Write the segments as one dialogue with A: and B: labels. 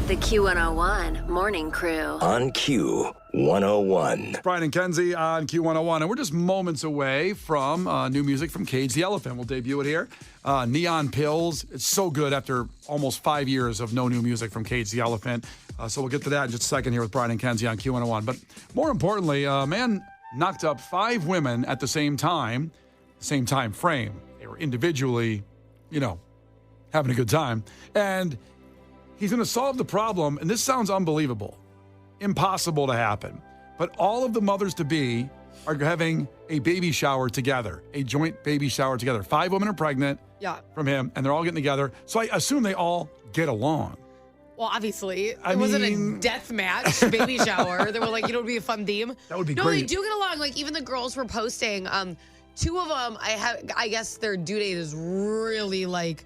A: The Q101 Morning Crew.
B: On Q101.
C: Brian and Kenzie on Q101. And we're just moments away from new music from Cage the Elephant. We'll debut it here. Neon Pills. It's so good after almost 5 years of no new music from Cage the Elephant. So we'll get to that in just a second here with Brian and Kenzie on Q101. But more importantly, a man knocked up 5 women at the same time frame. They were individually, having a good time. And he's going to solve the problem, and this sounds unbelievable, impossible to happen. But all of the mothers-to-be are having a baby shower together, a joint baby shower together. 5 women are pregnant from him, and they're all getting together. So I assume they all get along.
D: Well, obviously, it wasn't a death match baby shower. They were like, it would be a fun theme.
C: That would be
D: great.
C: great.
D: No, they do get along. Like, even the girls were posting. 2 of them, I guess their due date is really,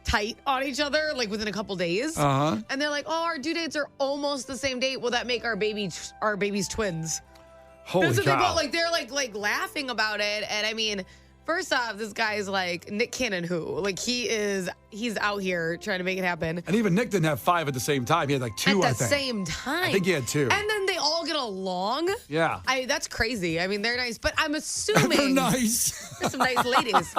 D: tight on each other, within a couple days.
C: Uh-huh.
D: And they're like, oh, our due dates are almost the same date. Will that make our babies twins?
C: Holy
D: That's what
C: cow.
D: they're laughing about it. And I mean, first off, this guy's like Nick Cannon who? He's out here trying to make it happen.
C: And even Nick didn't have 5 at the same time. He had 2, I think.
D: At the same time.
C: I think he had 2.
D: And then they all get along?
C: Yeah.
D: That's crazy. I mean, they're nice. But I'm assuming...
C: They're nice.
D: They're some nice ladies.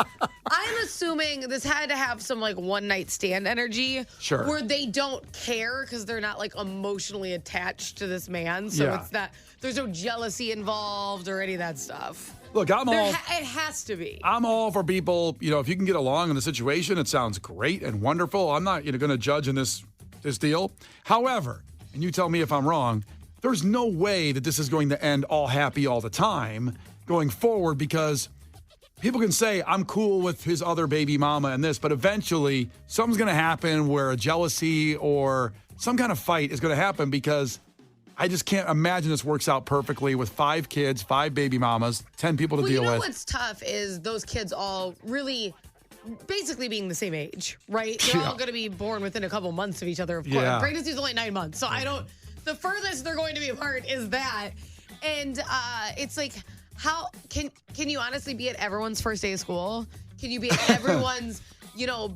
D: I'm assuming this had to have some, one-night stand energy.
C: Sure.
D: Where they don't care because they're not, emotionally attached to this man. So it's not... There's no jealousy involved or any of that stuff.
C: Look,
D: It has to be.
C: I'm all for people, if you can get along in the situation, it sounds great and wonderful. I'm not going to judge in this deal. However, and you tell me if I'm wrong, there's no way that this is going to end all happy all the time going forward, because people can say, I'm cool with his other baby mama and this, but eventually something's going to happen where a jealousy or some kind of fight is going to happen, because I just can't imagine this works out perfectly with 5 kids, 5 baby mamas, 10 people to deal with.
D: What's tough is those kids all really basically being the same age, right? They're all going to be born within a couple months of each other, of course.
C: Yeah.
D: Pregnancy's only 9 months. So the furthest they're going to be apart is that. And it's like, how can you honestly be at everyone's first day of school? Can you be at everyone's,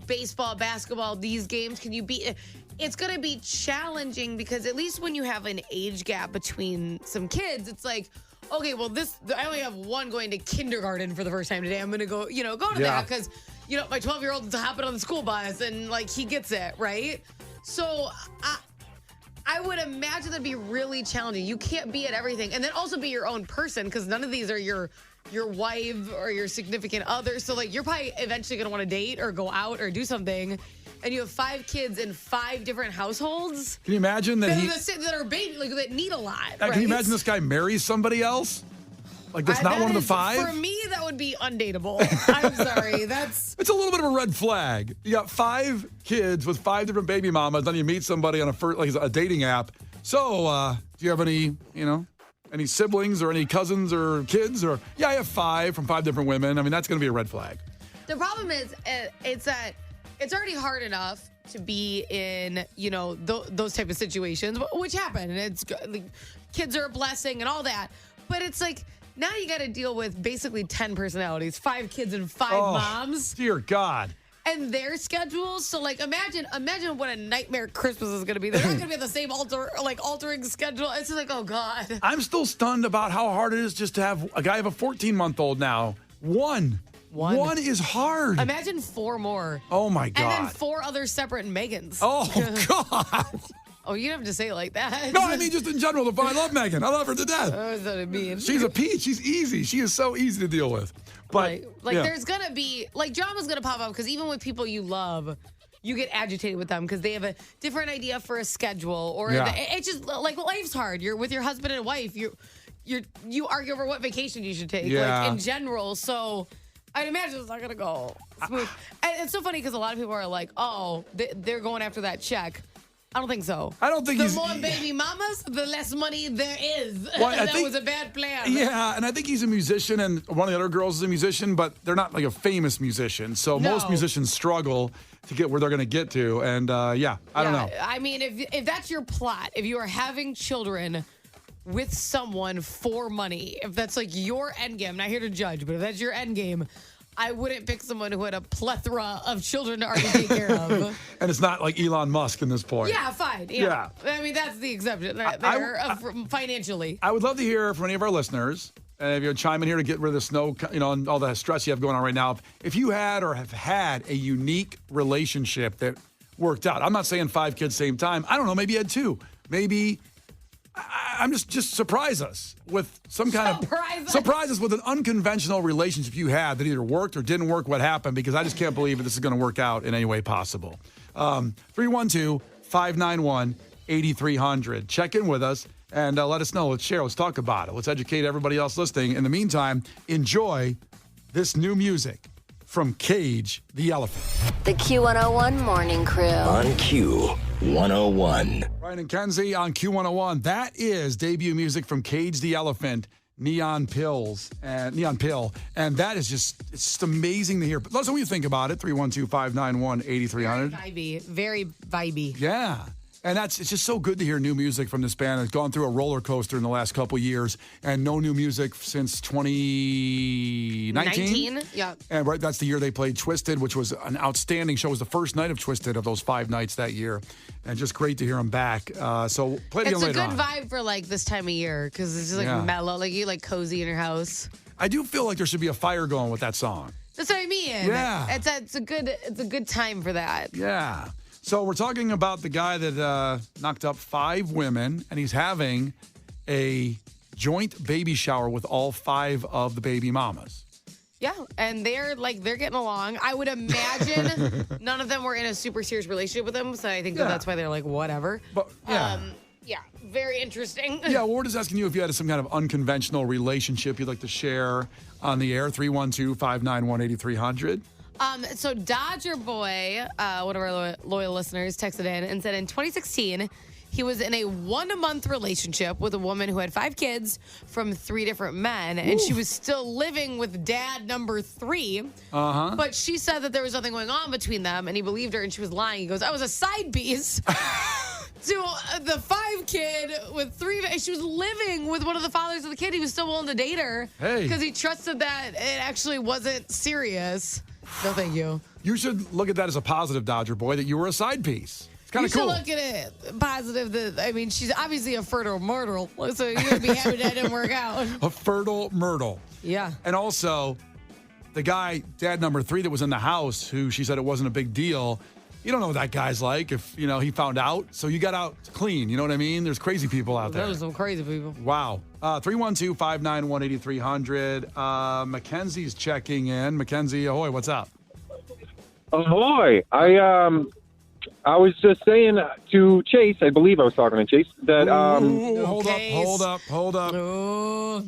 D: baseball, basketball, these games? Can you be... It's going to be challenging because at least when you have an age gap between some kids, it's like, okay, well, I only have one going to kindergarten for the first time today. I'm going to go to that because, my 12-year-old is hopping on the school bus and, he gets it, right? So I would imagine that'd be really challenging. You can't be at everything and then also be your own person, because none of these are your wife or your significant other. So, you're probably eventually going to want to date or go out or do something. And you have 5 kids in 5 different households.
C: Can you imagine that
D: that are baby, that need a lot?
C: Right? Can you imagine this guy marries somebody else? That's not one of the 5?
D: For me, that would be undateable. I'm sorry.
C: It's a little bit of a red flag. You got 5 kids with 5 different baby mamas, then you meet somebody on a dating app. So, do you have any, any siblings or any cousins or kids? Or I have 5 from 5 different women. I mean, that's going to be a red flag.
D: The problem is, it's that it's already hard enough to be in, those type of situations, which happen. And it's kids are a blessing and all that. But it's like, now you got to deal with basically 10 personalities, 5 kids and 5 moms.
C: Dear God.
D: And their schedules. So, imagine what a nightmare Christmas is going to be. They're not going to be on the same altering schedule. It's just oh, God.
C: I'm still stunned about how hard it is just to have a guy have a 14-month-old now. One is hard.
D: Imagine 4 more.
C: Oh, my God.
D: And then 4 other separate Megans.
C: Oh, God.
D: Oh, you don't have to say it like that.
C: No, I mean just in general. I love Megan. I love her to death.
D: That's what I mean.
C: She's a peach. She's easy. She is so easy to deal with. But
D: there's going to be, drama's going to pop up, because even with people you love, you get agitated with them because they have a different idea for a schedule, or it's just life's hard. You're with your husband and wife. You argue over what vacation you should take, in general. So I'd imagine it's not going to go smooth. And it's so funny because a lot of people are like, oh, they're going after that check. I don't think so.
C: I don't think
D: the more baby mamas, the less money there is.
C: Well,
D: that was a bad plan.
C: Yeah, and I think he's a musician, and one of the other girls is a musician, but they're not a famous musician. So most musicians struggle to get where they're going to get to. And I don't know.
D: I mean, if that's your plot, if you are having children with someone for money, if that's your end game, I'm not here to judge, but if that's your end game, I wouldn't pick someone who had a plethora of children to already take care of.
C: And it's not like Elon Musk in this point.
D: Yeah, fine. Yeah. I mean, that's the exception financially.
C: I would love to hear from any of our listeners. If you chime in here to get rid of the snow, and all the stress you have going on right now. If you had or have had a unique relationship that worked out. I'm not saying 5 kids same time. I don't know. Maybe you had 2. Maybe I'm just surprise us with some kind surprise us with an unconventional relationship you had that either worked or didn't work. What happened? Because I just can't believe that this is going to work out in any way possible. 312-591-8300. Check in with us. And let us know. Let's share. Let's talk about it. Let's educate everybody else listening. In the meantime, enjoy this new music from Cage the Elephant.
A: The Q101 Morning Crew.
B: On Q101.
C: Ryan and Kenzie on Q101. That is debut music from Cage the Elephant, Neon Pill. And that is it's just amazing to hear. But let us know what you think about it. 312-591-8300.
D: Very vibey.
C: Yeah. And it's just so good to hear new music from this band. It's gone through a roller coaster in the last couple of years, and no new music since 2019.
D: Yeah.
C: And that's the year they played Twisted, which was an outstanding show. It was the first night of Twisted of those 5 nights that year, and just great to hear them back. So play it again later on.
D: It's a good vibe for this time of year because it's just mellow, you cozy in your house.
C: I do feel like there should be a fire going with that song.
D: That's what I mean.
C: Yeah.
D: It's a good time for that.
C: Yeah. So we're talking about the guy that knocked up 5 women, and he's having a joint baby shower with all 5 of the baby mamas.
D: Yeah, and they're getting along. I would imagine none of them were in a super serious relationship with him, so I think that's why they're whatever.
C: But
D: yeah, very interesting.
C: Yeah, well, we're just asking you if you had some kind of unconventional relationship you'd like to share on the air. 312-591-8300.
D: So Dodger Boy, one of our loyal listeners, texted in and said in 2016, he was in a 1-month relationship with a woman who had 5 kids from 3 different men, and she was still living with dad number 3.
C: Uh-huh.
D: But she said that there was nothing going on between them, and he believed her, and she was lying. He goes, I was a side piece to the 5 kid with 3. She was living with one of the fathers of the kid. He was still willing to date her because he trusted that it actually wasn't serious. No, thank you.
C: You should look at that as a positive, Dodger Boy, that you were a side piece. It's kind of cool.
D: You should look at it positive. She's obviously a fertile myrtle, so you're going to be happy that didn't work out.
C: A fertile myrtle.
D: Yeah.
C: And also, the guy, dad number 3, that was in the house, who she said it wasn't a big deal. You don't know what that guy's like if, he found out. So you got out clean. You know what I mean? There's crazy people out there.
D: There's some crazy people.
C: Wow. 312-591-8300. Mackenzie's checking in. Mackenzie, ahoy, what's up?
E: Ahoy. I was just saying to Chase, I believe I was talking to Chase, that...
C: Hold up.
D: Oh.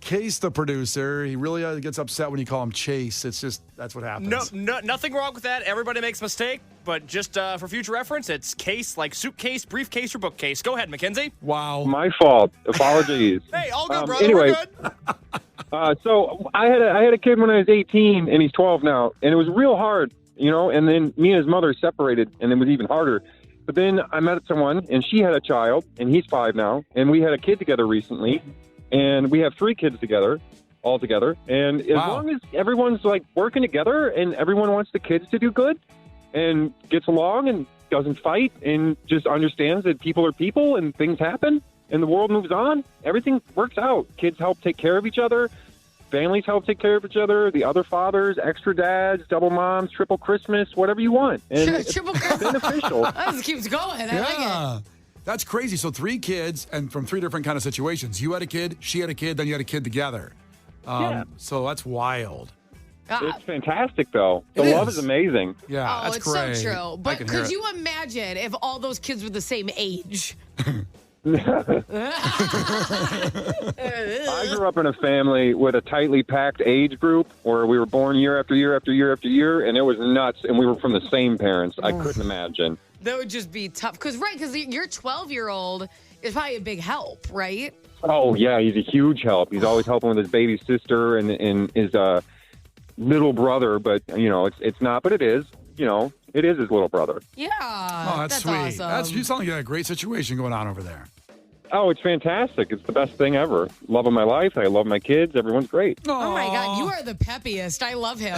C: Case, the producer, he really gets upset when you call him Chase. It's just, that's what happens.
F: No, nothing wrong with that. Everybody makes a mistake, but just for future reference, it's case like suitcase, briefcase, or bookcase. Go ahead, Mackenzie.
C: Wow.
E: My fault. Apologies.
F: Hey, all good, brother.
E: Anyway,
F: We're good.
E: so I had a kid when I was 18, and he's 12 now, and it was real hard, and then me and his mother separated, and it was even harder. But then I met someone, and she had a child, and he's 5 now, and we had a kid together recently, and we have 3 kids all together. And as long as everyone's working together and everyone wants the kids to do good and gets along and doesn't fight and just understands that people are people and things happen and the world moves on, everything works out. Kids help take care of each other. Families help take care of each other. The other fathers, extra dads, double moms, triple Christmas, whatever you want. And
D: Triple
E: it's beneficial.
D: That just keeps going. I like it.
C: That's crazy. So 3 kids and from 3 different kind of situations. You had a kid, she had a kid, then you had a kid together. So that's wild.
E: It's fantastic, though. The love is amazing.
C: Yeah, that's
D: it's
C: great.
D: so true. But could you imagine if all those kids were the same age?
E: I grew up in a family with a tightly packed age group where we were born year after year after year after year, and it was nuts, and we were from the same parents. I couldn't imagine.
D: That would just be tough. Because your 12-year-old is probably a big help, right?
E: Oh, yeah, he's a huge help. He's always helping with his baby sister and his little brother, but, it's not, but it is. It is his little brother.
D: Yeah.
C: Oh, that's sweet.
D: Awesome.
C: You sound like you got a great situation going on over there.
E: Oh, it's fantastic. It's the best thing ever. Love of my life. I love my kids. Everyone's great.
D: Oh my God, you are the peppiest. I love him.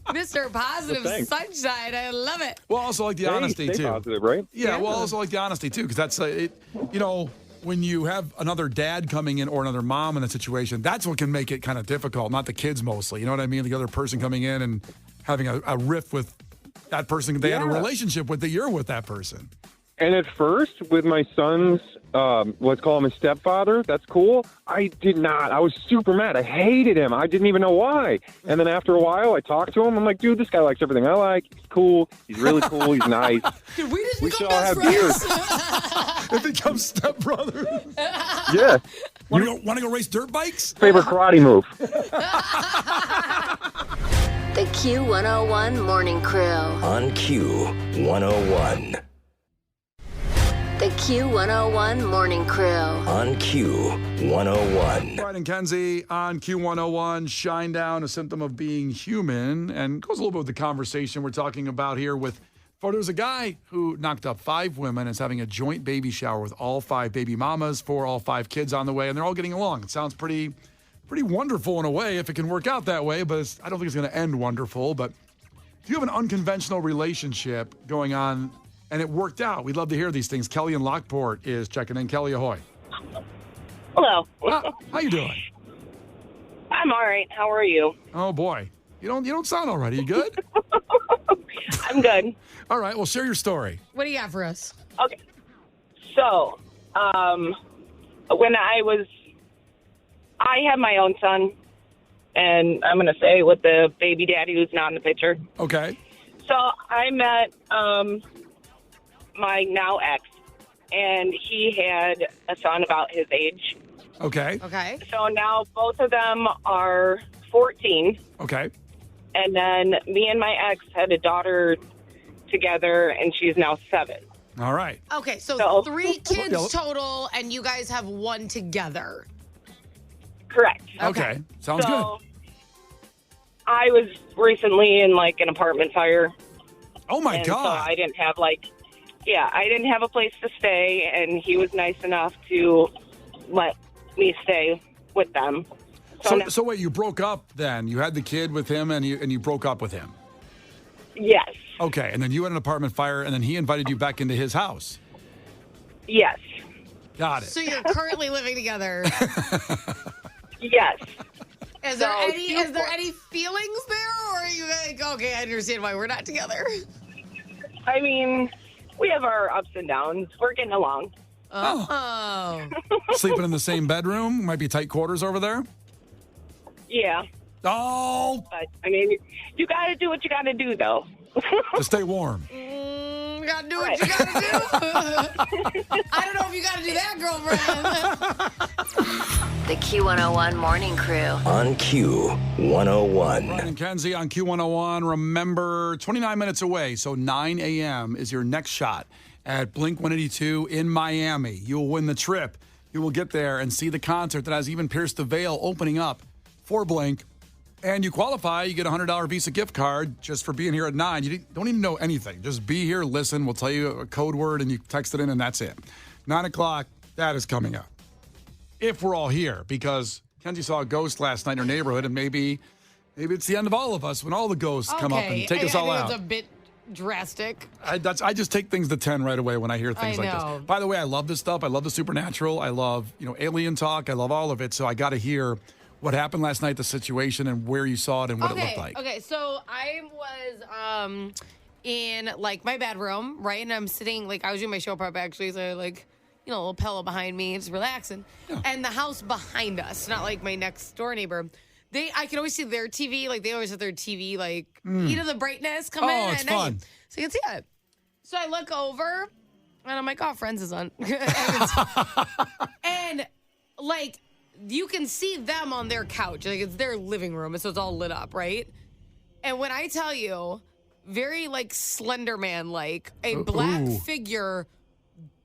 D: Mr. Positive
E: Well, thanks.
D: Sunshine. I love it.
C: Well, also like the honesty
E: Stay
C: too.
E: positive, right?
C: Yeah, well, also like the honesty too, because that's it. When you have another dad coming in or another mom in a situation, that's what can make it kind of difficult. Not the kids mostly. You know what I mean? The other person coming in and having a riff with that person they had a relationship with that you're with that person.
E: And at first, with my son's, let's call him his stepfather, that's cool. I did not. I was super mad. I hated him. I didn't even know why. And then after a while, I talked to him. I'm like, dude, this guy likes everything I like. He's cool. He's really cool. He's nice.
D: Did we just
E: We
D: become
E: should all
D: best
E: have beers.
D: friends?
C: It becomes stepbrother.
E: Yeah.
C: Want to go race dirt bikes?
E: Favorite karate move.
A: The Q101 Morning Crew.
B: On Q101.
A: The Q101 Morning Crew.
B: On Q101.
C: Brian and Kenzie on Q101. Shine down, a symptom of being human, and goes a little bit with the conversation we're talking about here. There's a guy who knocked up 5 women and is having a joint baby shower with all 5 baby mamas for all 5 kids on the way, and they're all getting along. It sounds pretty wonderful in a way if it can work out that way, but I don't think it's going to end wonderful. But if you have an unconventional relationship going on and it worked out, we'd love to hear these things. Kelly in Lockport is checking in. Kelly, ahoy.
G: Hello.
C: How you doing?
G: I'm all right. How are you?
C: Oh boy, you don't sound all right. Are you good?
G: I'm good.
C: All right. Well, share your story.
D: What do you got for us?
G: Okay. So, when I had my own son, and I'm going to say with the baby daddy who's not in the picture.
C: Okay.
G: So I met my now ex, and he had a son about his age.
C: Okay.
D: Okay.
G: So now both of them are 14.
C: Okay.
G: And then me and my ex had a daughter together, and she's now 7.
C: All right.
D: Okay, so
G: So-
D: 3 kids total, and you guys have 1 together.
G: Correct.
C: Okay. Sounds good.
G: So I was recently in like an apartment fire.
C: Oh my
G: and
C: God.
G: So I didn't have I didn't have a place to stay, and he was nice enough to let me stay with them.
C: So wait, you broke up then? You had the kid with him, and you broke up with him.
G: Yes.
C: Okay, and then you had an apartment fire, and then he invited you back into his house.
G: Yes.
C: Got it.
D: So you're currently living together.
G: Yes.
D: Is there
G: So,
D: any feelings there, or are you like, okay, I understand why we're not together?
G: I mean, we have our ups and downs. We're getting along.
D: Oh.
C: Sleeping in the same bedroom? Might be tight quarters over there.
G: Yeah.
C: Oh,
G: But, I mean, you got to do what you got to do, though.
C: to stay warm.
D: You gotta do what you gotta do. I don't know if you gotta do that, girlfriend.
A: The Q101 Morning Crew.
B: On Q101.
C: Brian and Kenzie on Q101. Remember, 29 minutes away, so 9 a.m. is your next shot at Blink 182 in Miami. You will win the trip. You will get there and see the concert that has even pierced the veil opening up for Blink. And you qualify, you get a $100 Visa gift card just for being here at 9. You don't even know anything. Just be here, listen. We'll tell you a code word, and you text it in, and that's it. 9 o'clock, that is coming up. If we're all here, because Kenzie saw a ghost last night in her neighborhood, and maybe it's the end of all of us when all the ghosts come up and take us all
D: I
C: out.
D: think it's a bit drastic.
C: I just take things to 10 right away when I hear things
D: I
C: like
D: know.
C: this. By the way, I love this stuff. I love the supernatural. I love, alien talk. I love all of it. So I got to hear what happened last night, the situation, and where you saw it and what it looked like.
D: Okay, so I was in like my bedroom, right? And I'm sitting, like I was doing my show prep actually, so like, a little pillow behind me, just relaxing. Yeah. And the house behind us, not like my next door neighbor, I can always see their TV, like they always have their TV, like, the brightness come in
C: Oh,
D: at
C: it's
D: night.
C: fun.
D: So you can see it. So I look over, and I'm like, oh, Friends is on. and like, you can see them on their couch. Like, it's their living room, so it's all lit up, right? And when I tell you, very, like, Slender Man-like, a black figure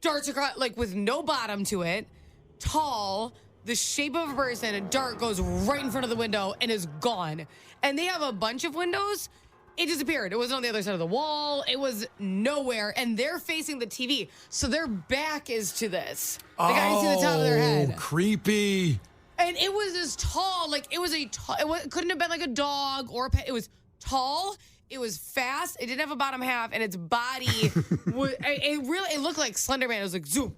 D: darts across, like, with no bottom to it, tall, the shape of a person, a dart goes right in front of the window and is gone. And they have a bunch of windows, It disappeared. It wasn't on the other side of the wall. It was nowhere. And they're facing the TV. So their back is to this. Like, I can see the top of their head.
C: Creepy.
D: And it was as tall. Like, it couldn't have been like a dog or a pet. It was tall. It was fast. It didn't have a bottom half. And its body, it looked like Slender Man. It was like, zoom.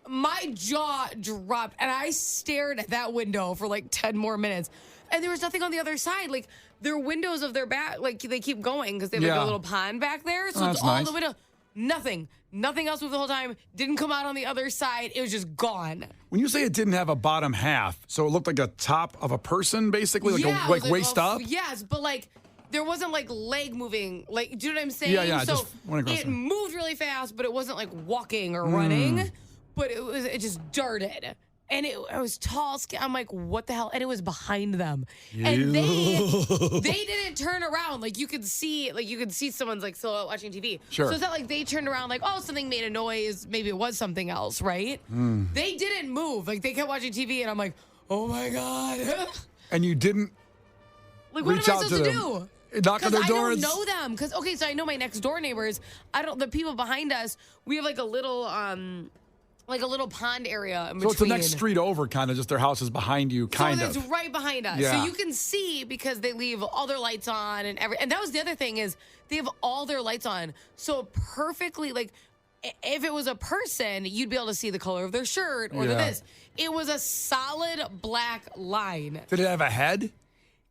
D: My jaw dropped. And I stared at that window for like 10 more minutes. And there was nothing on the other side. Like, their windows of their back, like, they keep going because they have like a little pond back there. So it's all the window. Nothing else moved the whole time. Didn't come out on the other side. It was just gone.
C: When you say it didn't have a bottom half, so it looked like a top of a person, basically, like waist up?
D: Yes, but like, there wasn't like leg moving. Like, do you know what I'm saying?
C: Yeah.
D: So
C: just went across
D: it moved really fast, but it wasn't like walking or running. But it just darted. And it was tall. I'm like, what the hell? And it was behind them. And they didn't turn around. Like, you could see someone's like silhouette watching TV.
C: Sure.
D: So it's not like they turned around like, oh, something made a noise. Maybe it was something else, right? They didn't move. Like, they kept watching TV, and I'm like, oh my God.
C: And you didn't
D: like, what
C: reach
D: am I
C: out
D: supposed
C: to
D: to
C: them?
D: do?
C: Knock on their
D: I
C: doors?
D: don't know them. So I know my next door neighbors. The people behind us, we have like a little pond area in between.
C: So it's the next street over, kind of, just their house is behind you, kind of.
D: So it's right behind us.
C: Yeah.
D: So you can see because they leave all their lights on and that was the other thing is they have all their lights on. So perfectly, like, if it was a person, you'd be able to see the color of their shirt or this. It was a solid black line.
C: Did it have a head?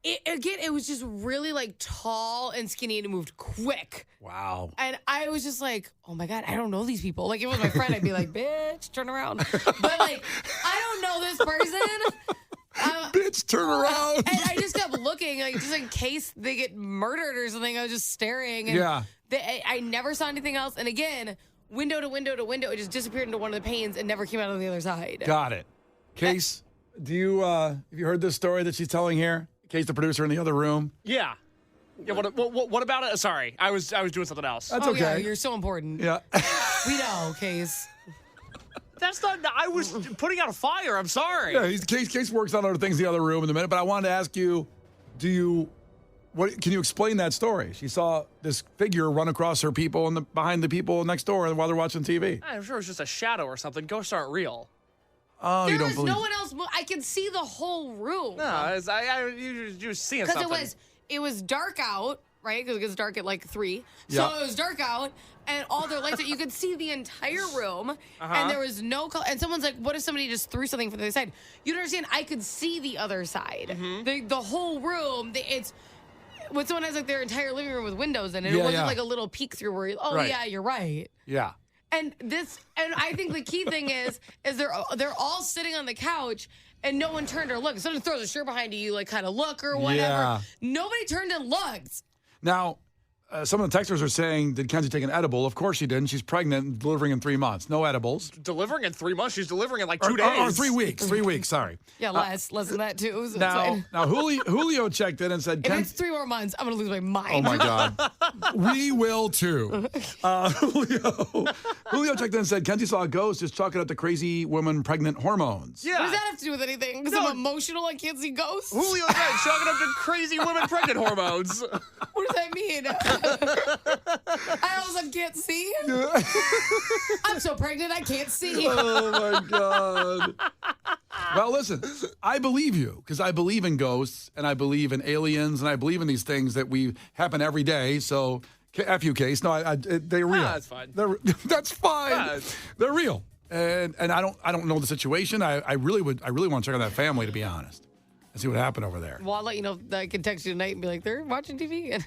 D: It was just really like tall and skinny and it moved quick.
C: Wow.
D: And I was just like, oh my God, I don't know these people. Like, if it was my friend, I'd be like, bitch, turn around. But like, I don't know this person.
C: Bitch, turn around.
D: And I just kept looking, like, just in case they get murdered or something. I was just staring. And I never saw anything else. And again, window to window to window, it just disappeared into one of the panes and never came out on the other side.
C: Got it. Case, have you heard this story that she's telling here? Case, the producer in the other room.
F: Yeah. Yeah. What about it? Sorry, I was doing something else.
C: That's okay.
D: Yeah, you're so important.
C: Yeah.
D: We know, Case.
F: That's not. I was putting out a fire. I'm sorry.
C: Yeah. Case works on other things in the other room in a minute. But I wanted to ask you, can you explain that story? She saw this figure run across her people and behind the people next door while they're watching TV.
F: I'm sure it was just a shadow or something. Ghosts aren't real.
C: Oh,
D: There
C: you don't
D: was
C: believe?
D: no one else. I could see the whole room.
F: No, you were seeing something.
D: Because it was dark out, right? Because it gets dark at like 3. So
C: Yeah.
D: it was dark out, and all their lights. You could see the entire room, and there was no color. And someone's like, "What if somebody just threw something from the other side?" You don't understand? I could see the other side. The whole room. It's when someone has like their entire living room with windows in it. It wasn't like a little peek through where,
C: Right.
D: yeah, you're right.
C: Yeah.
D: And I think the key thing is they're all sitting on the couch and no one turned or looked. If someone throws a shirt behind you, like kind of look or whatever.
C: Yeah.
D: Nobody turned and looked.
C: Now, some of the texters are saying, did Kenzie take an edible? Of course she didn't. She's pregnant and delivering in 3 months. No edibles.
F: Delivering in 3 months. She's delivering in like 2 days.
C: Or 3 weeks. 3 weeks, sorry.
D: Yeah, less than that too. So it's
C: Now
D: fine.
C: Julio checked in and said,
D: If it's 3 more months, I'm gonna lose my mind.
C: oh my God. We will too. Julio checked in and said, Kenzie saw a ghost, just chalking up the crazy woman pregnant hormones.
F: Yeah.
D: What does that have to do with anything? Because I'm emotional, I can't see ghosts.
F: Julio's right. Chalking up to crazy women pregnant hormones.
D: What does that mean? I also can't see. I'm so pregnant, I can't see.
C: Oh my God. Well, listen, I believe you because I believe in ghosts and I believe in aliens and I believe in these things that we happen every day. So, F you, Case. No, they're real.
F: That's fine.
C: That's fine.
F: Yeah.
C: They're real. And I don't know the situation. I really want to check on that family, to be honest, and see what happened over there.
D: Well, I'll let you know if I can text you tonight and be like, they're watching TV again.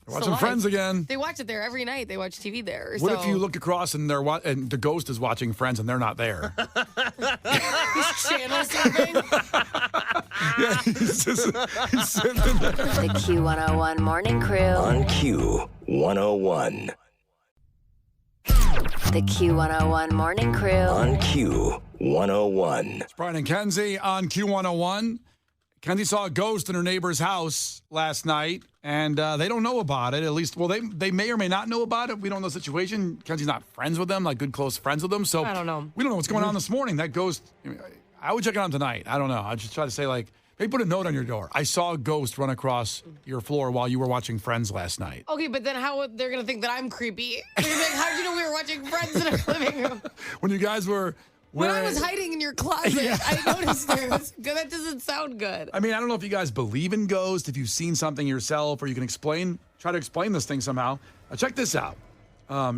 C: They're watching Friends again.
D: They watch it there every night. They watch TV there.
C: What if you look across and and the ghost is watching Friends and they're not there?
D: He's channel surfing?
C: Yeah, he's sitting there.
A: The Q101 Morning Crew.
B: On Q101.
A: The Q101 Morning Crew.
B: On Q101.
C: It's Brian and Kenzie on Q101. Kenzie saw a ghost in her neighbor's house last night, and they don't know about it. At least, well, they may or may not know about it. We don't know the situation. Kenzie's not friends with them, like good, close friends with them. So
D: I don't know.
C: We don't know what's going on this morning. That ghost, I would check it on tonight. I don't know. I just try to say, like, Maybe put a note on your door. I saw a ghost run across your floor while you were watching Friends last night.
D: Okay, but then how they're going to think that I'm creepy? They're gonna be like, how did you know we were watching Friends in our living room?
C: When you guys were...
D: When I was hiding in your closet, I noticed there. That doesn't sound good.
C: I mean, I don't know if you guys believe in ghosts, if you've seen something yourself, or you can try to explain this thing somehow. Check this out.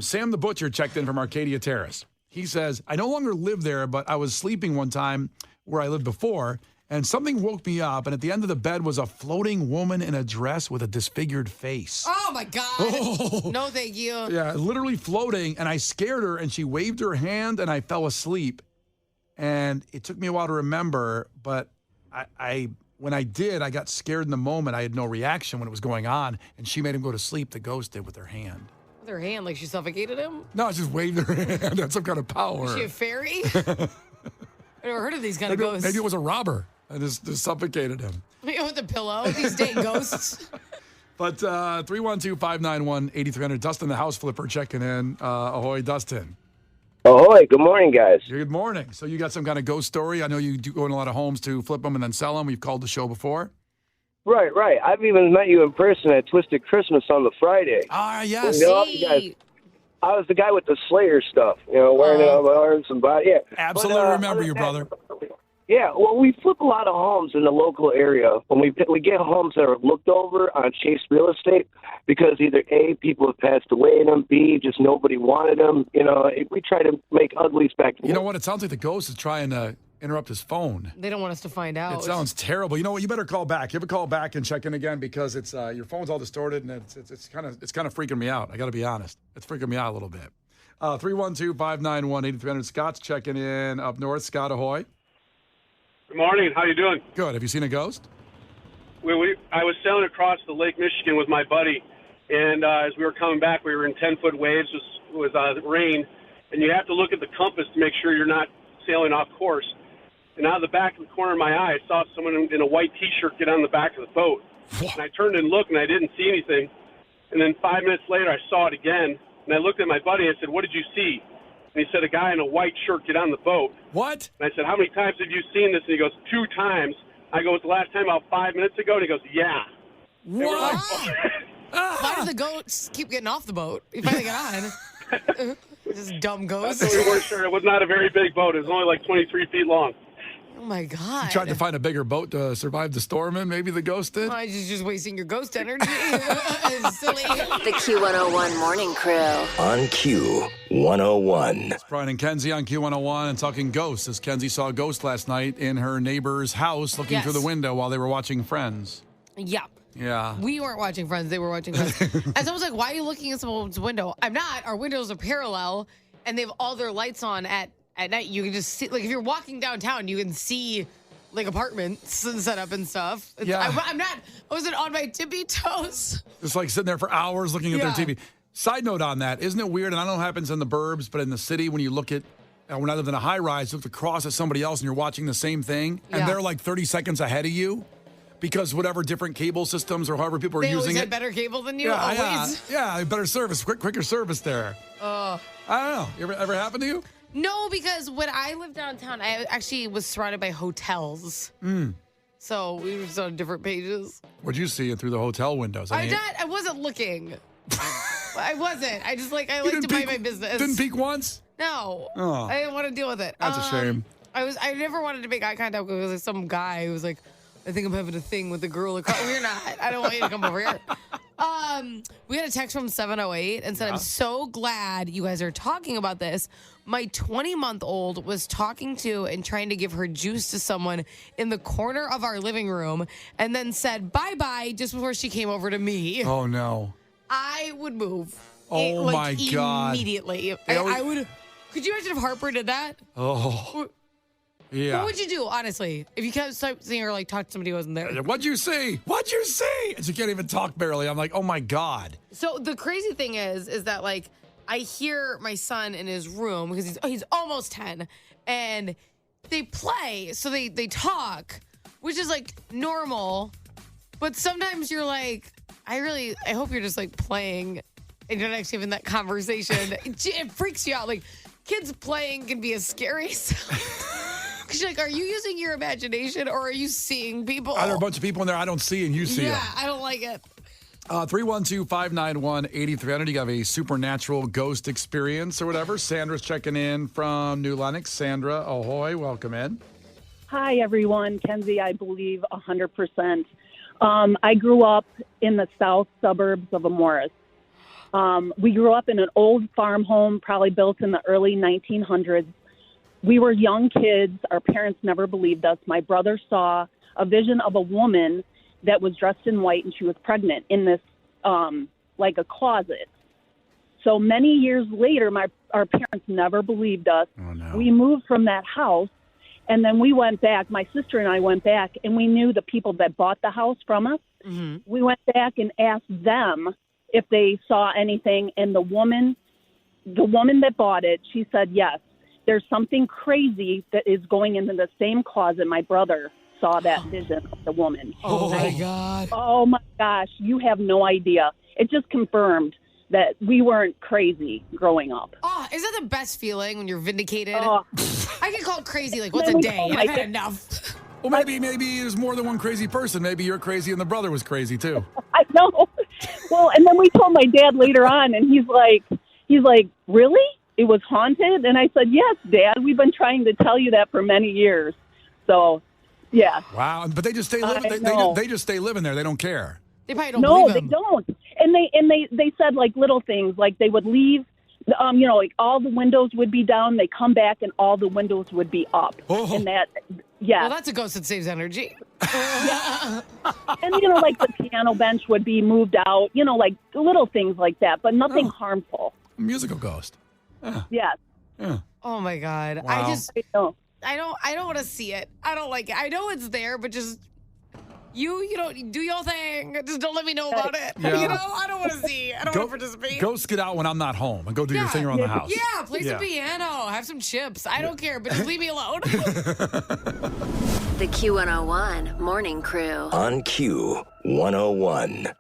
C: Sam the Butcher checked in from Arcadia Terrace. He says, I no longer live there, but I was sleeping one time where I lived before, and something woke me up, and at the end of the bed was a floating woman in a dress with a disfigured face.
D: Oh, my God. No, thank you.
C: Yeah, literally floating, and I scared her, and she waved her hand, and I fell asleep. And it took me a while to remember, but when I did, I got scared in the moment. I had no reaction when it was going on, and she made him go to sleep. The ghost did with her hand.
D: With her hand, like she suffocated him?
C: No, I just waved her hand. That's some kind of power.
D: Is she a fairy? I've never heard of these kind of ghosts.
C: Maybe it was a robber. I just suffocated him.
D: With a pillow. These dang ghosts.
C: But 312-591-8300. Dustin, the house flipper, checking in. Ahoy, Dustin.
H: Ahoy, good morning, guys.
C: Good morning. So you got some kind of ghost story? I know you do go in a lot of homes to flip them and then sell them. We've called the show before.
H: Right. I've even met you in person at Twisted Christmas on the Friday.
C: Ah, yes.
H: I was the guy with the Slayer stuff, wearing it on my arms and body. Yeah.
C: Absolutely remember you, brother.
H: Yeah, well, we flip a lot of homes in the local area. When we get homes that are looked over on Chase Real Estate because either A, people have passed away in them, B, just nobody wanted them. We try to make uglies back.
C: You know what? It sounds like the ghost is trying to interrupt his phone.
D: They don't want us to find out.
C: It sounds terrible. You know what? You better call back. Give a call back and check in again because it's your phone's all distorted and it's kind of freaking me out. I got to be honest. It's freaking me out a little bit. 312-591-8300. Scott's checking in up north. Scott, ahoy.
I: Good morning. How you doing?
C: Good. Have you seen a ghost?
I: I was sailing across the Lake Michigan with my buddy, and as we were coming back, we were in 10-foot waves. It was rain, and you have to look at the compass to make sure you're not sailing off course. And out of the back of the corner of my eye, I saw someone in a white T-shirt get on the back of the boat. And I turned and looked, and I didn't see anything. And then 5 minutes later, I saw it again, and I looked at my buddy and I said, "What did you see?" And he said, "A guy in a white shirt get on the boat."
C: What?
I: And I said, "How many times have you seen this?" And he goes, 2 times. I go, "Was the last time about 5 minutes ago?" And he goes, "Yeah."
C: What?
D: Why do the goats keep getting off the boat? You finally get on. Just dumb ghosts.
I: We weren't sure. It was not a very big boat. It was only like 23 feet long.
D: Oh, my God.
C: You tried to find a bigger boat to survive the storm in? Maybe the ghost did?
D: Oh, just wasting your ghost energy. It's silly.
A: The Q101 Morning Crew.
B: On Q101.
C: It's Brian and Kenzie on Q101 and talking ghosts as Kenzie saw a ghost last night in her neighbor's house looking through the window while they were watching Friends.
D: Yeah.
C: Yeah.
D: We weren't watching Friends. They were watching Friends. And someone's like, why are you looking at someone's window? I'm not. Our windows are parallel, and they have all their lights on at night. You can just see, like, if you're walking downtown, you can see, like, apartments and set up and stuff. I wasn't on my tippy toes.
C: Just, like, sitting there for hours looking at their TV. Side note on that, isn't it weird? And I don't know what happens in the burbs, but in the city, when you look at, when I lived in a high-rise, you look across at somebody else, and you're watching the same thing, and they're, like, 30 seconds ahead of you. Because whatever different cable systems or however people are using
D: always
C: it.
D: had better cable than you, always.
C: Yeah, better service, quicker service there. I don't know. Ever happened to you?
D: No, because when I lived downtown, I actually was surrounded by hotels. So we were just on different pages.
C: What'd you see through the hotel windows?
D: I wasn't looking. I wasn't. I like to mind my business.
C: Didn't peek once?
D: No.
C: Oh.
D: I didn't want to deal with it.
C: That's a shame.
D: I never wanted to make eye contact with like some guy who was like, I think I'm having a thing with the girl across. We're not. I don't want you to come over here. We had a text from 708 and said, I'm so glad you guys are talking about this. My 20-month-old was talking to and trying to give her juice to someone in the corner of our living room and then said bye-bye just before she came over to me.
C: Oh, no.
D: I would move.
C: Oh, my God.
D: Immediately. I would. Could you imagine if Harper did that?
C: Oh. Yeah.
D: What would you do, honestly, if you kept seeing her like talk to somebody who wasn't there?
C: What'd you see? What'd you see? And she can't even talk barely. I'm like, oh my God.
D: So the crazy thing is that like I hear my son in his room because he's almost 10, and they play, so they talk, which is like normal, but sometimes you're like, I hope you're just like playing and you're not actually having that conversation. It freaks you out. Like kids playing can be a scary sound. She's like, are you using your imagination or are you seeing people?
C: Are there a bunch of people in there I don't see and you see them?
D: Yeah, I don't like it.
C: 312-591-8300. You have a supernatural ghost experience or whatever. Sandra's checking in from New Lenox. Sandra, ahoy, welcome in.
J: Hi, everyone. Kenzie, I believe 100%. I grew up in the south suburbs of Morris. We grew up in an old farm home, probably built in the early 1900s. We were young kids. Our parents never believed us. My brother saw a vision of a woman that was dressed in white, and she was pregnant in this, like a closet. So many years later, our parents never believed us.
C: Oh, no.
J: We moved from that house, and then we went back. My sister and I went back, and we knew the people that bought the house from us.
D: Mm-hmm.
J: We went back and asked them if they saw anything, and the woman that bought it, she said, yes, there's something crazy that is going into the same closet. My brother saw that vision of the woman.
D: Oh, my God.
J: Oh, my gosh. You have no idea. It just confirmed that we weren't crazy growing up.
D: Oh, is that the best feeling when you're vindicated?
J: Oh.
D: I get called crazy like once a day. I've had enough.
C: Well, maybe there's more than one crazy person. Maybe you're crazy and the brother was crazy, too.
J: I know. Well, and then we told my dad later on, and he's like, really? It was haunted? And I said, yes, Dad. We've been trying to tell you that for many years. So, yeah.
C: Wow. But they just stay living. They just stay living there. They don't care.
D: They probably don't
J: No,
D: believe
J: they
D: him.
J: don't. And they said like little things, like they would leave, like all the windows would be down. They come back and all the windows would be up.
C: Oh.
J: And that, yeah.
D: Well, that's a ghost that saves energy.
J: And, like the piano bench would be moved out, like little things like that, but nothing harmful.
C: Musical ghost.
J: Yes.
C: Yeah.
D: Oh, my God.
C: Wow.
J: I know.
D: I don't want to see it. I don't like it. I know it's there, but just you don't do your thing. Just don't let me know about it.
C: Yeah.
D: I don't want to see. I don't want to participate.
C: Ghosts get out when I'm not home and go do your thing around the house.
D: Yeah, play some piano, have some chips. I don't care, but just leave me alone.
A: The Q101 Morning Crew.
B: On Q101.